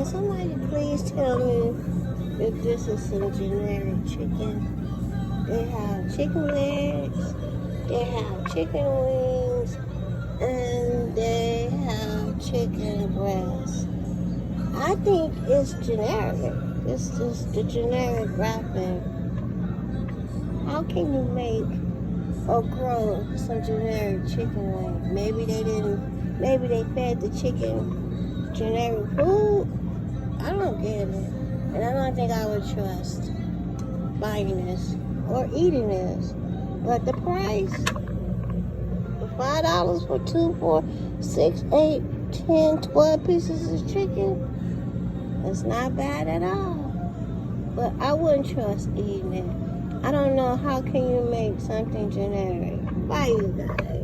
somebody please tell me if this is some generic chicken? They have chicken legs, they have chicken wings, and they have chicken breasts. I think it's generic. It's just the generic wrapping. How can you make or grow some generic chicken wing? Maybe they fed the chicken generic food. I don't get it. And I don't think I would trust buying this or eating this. But the price, $5 for 2, 4, 6, 8, 10, 12 pieces of chicken, it's not bad at all. But I wouldn't trust eating it. I don't know how can you make something generic. Bye, you guys.